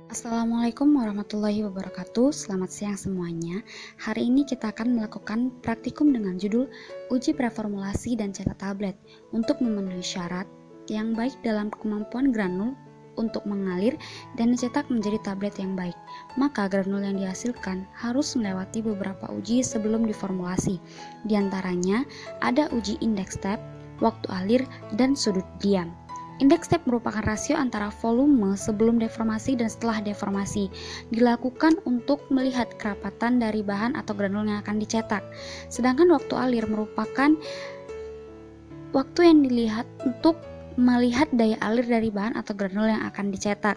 Assalamualaikum warahmatullahi wabarakatuh. Selamat siang semuanya. Hari ini kita akan melakukan praktikum dengan judul Uji Preformulasi dan Cetak Tablet untuk memenuhi syarat yang baik dalam kemampuan granul untuk mengalir dan dicetak menjadi tablet yang baik. Maka granul yang dihasilkan harus melewati beberapa uji sebelum diformulasi. Di antaranya ada uji indeks step, waktu alir, dan sudut diam. Indeks step merupakan rasio antara volume sebelum deformasi dan setelah deformasi. Dilakukan untuk melihat kerapatan dari bahan atau granul yang akan dicetak. Sedangkan waktu alir merupakan waktu yang dilihat untuk melihat daya alir dari bahan atau granul yang akan dicetak.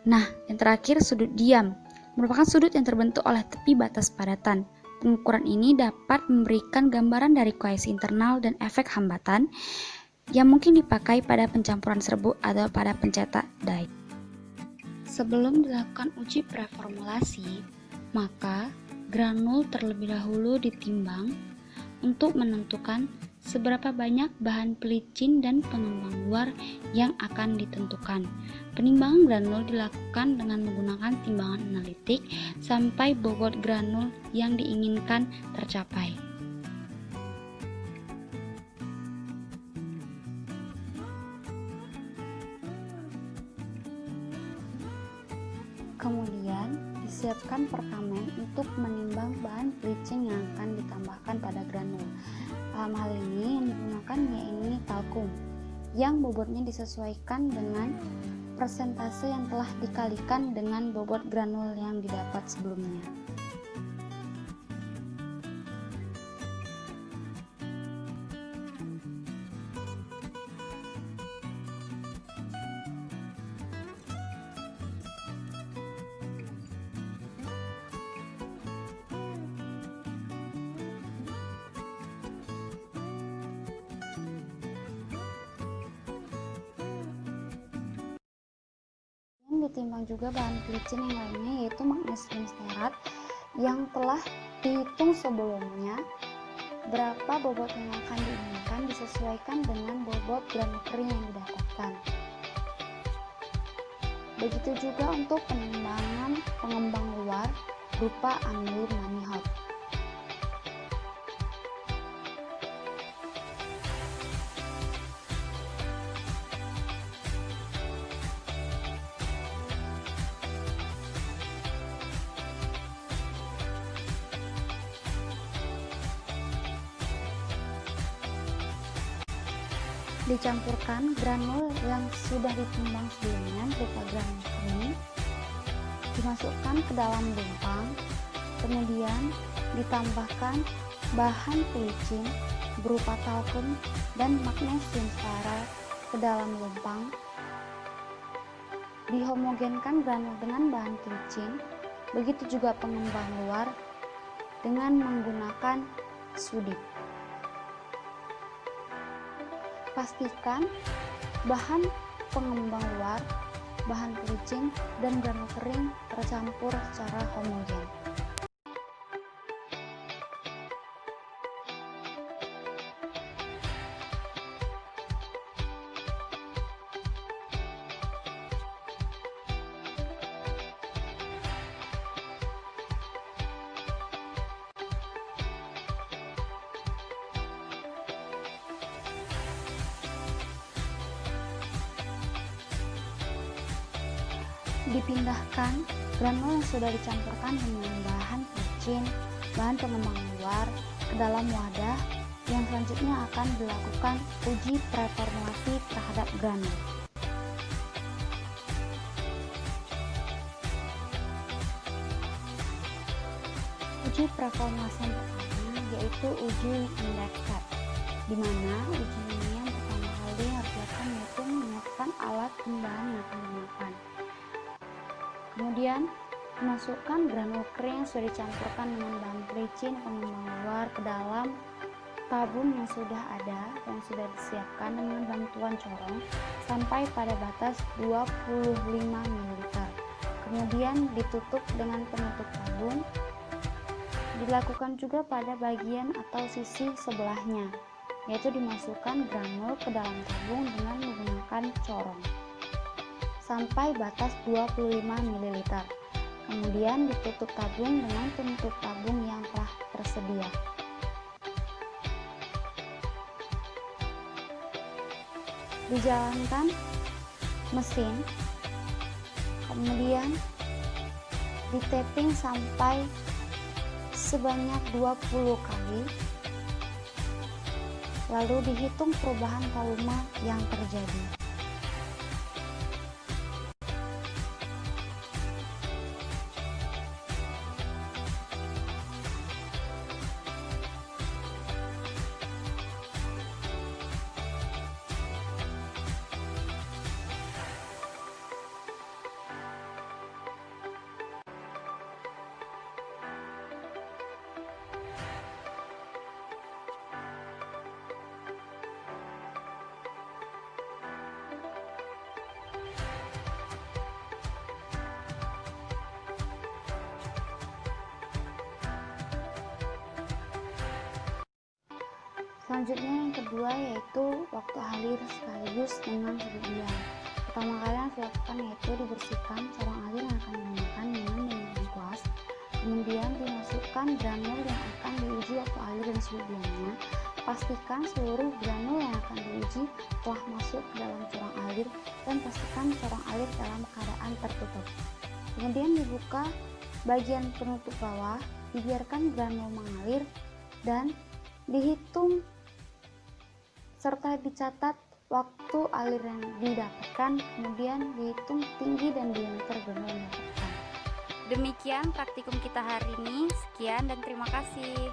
Nah, yang terakhir sudut diam merupakan sudut yang terbentuk oleh tepi batas padatan. Pengukuran ini dapat memberikan gambaran dari kohesi internal dan efek hambatan yang mungkin dipakai pada pencampuran serbuk atau pada pencetak die. Sebelum dilakukan uji preformulasi, maka granul terlebih dahulu ditimbang untuk menentukan seberapa banyak bahan pelicin dan pengembang luar yang akan ditentukan. Penimbangan granul dilakukan dengan menggunakan timbangan analitik sampai bobot granul yang diinginkan tercapai. Kemudian disiapkan perkamen untuk menimbang bahan pelicin yang akan ditambahkan pada granul. Dalam hal ini yang digunakan yaitu talkum, yang bobotnya disesuaikan dengan persentase yang telah dikalikan dengan bobot granul yang didapat sebelumnya. Ditimbang juga bahan pelicin yang lainnya yaitu magnesium stearat yang telah dihitung sebelumnya. Berapa bobot yang akan diinginkan disesuaikan dengan bobot granul kering yang didapatkan. Begitu juga untuk penimbangan pengembang luar berupa amyl manihot. Dicampurkan granul yang sudah ditimbang sebelumnya berupa granul kering, dimasukkan ke dalam lumpang, kemudian ditambahkan bahan pelicin berupa talkum dan magnesium stearat ke dalam lumpang. Dihomogenkan granul dengan bahan pelicin, begitu juga pengembang luar dengan menggunakan sudik. Pastikan bahan pengembang luar, bahan pelicin, dan granul kering tercampur secara homogen. Dipindahkan granul yang sudah dicampurkan dengan bahan pelicin, bahan pengembang luar ke dalam wadah yang selanjutnya akan dilakukan uji preformulasi terhadap granul. Uji preformulasi yang pertama yaitu uji indeks step, di mana uji ini yang pertama kali harus dilakukan yaitu menyiapkan alat timbangan yang akan digunakan. Kemudian masukkan granul kering yang sudah dicampurkan dengan bahan pelicin pengembang luar ke dalam tabung yang sudah ada, yang sudah disiapkan dengan bantuan corong sampai pada batas 25 ml. Kemudian ditutup dengan penutup tabung. Dilakukan juga pada bagian atau sisi sebelahnya, yaitu dimasukkan granul ke dalam tabung dengan menggunakan corong. sampai batas 25 ml. Kemudian ditutup tabung dengan penutup tabung yang telah tersedia. Dijalankan mesin, kemudian di-tapping sampai sebanyak 20 kali, lalu dihitung perubahan volume yang terjadi. Selanjutnya yang kedua yaitu waktu alir sekaligus dengan sudut diam. Pertama kali yang dilakukan yaitu dibersihkan corong alir yang akan digunakan dengan menggunakan kuas. Kemudian dimasukkan granul yang akan diuji waktu alir dan sudut diamnya. Pastikan seluruh granul yang akan diuji telah masuk ke dalam corong alir dan pastikan corong alir dalam keadaan tertutup. Kemudian dibuka bagian penutup bawah, dibiarkan granul mengalir dan dihitung serta dicatat waktu alir yang didapatkan, kemudian dihitung tinggi dan diameter granul yang didapatkan. Demikian praktikum kita hari ini. Sekian dan terima kasih.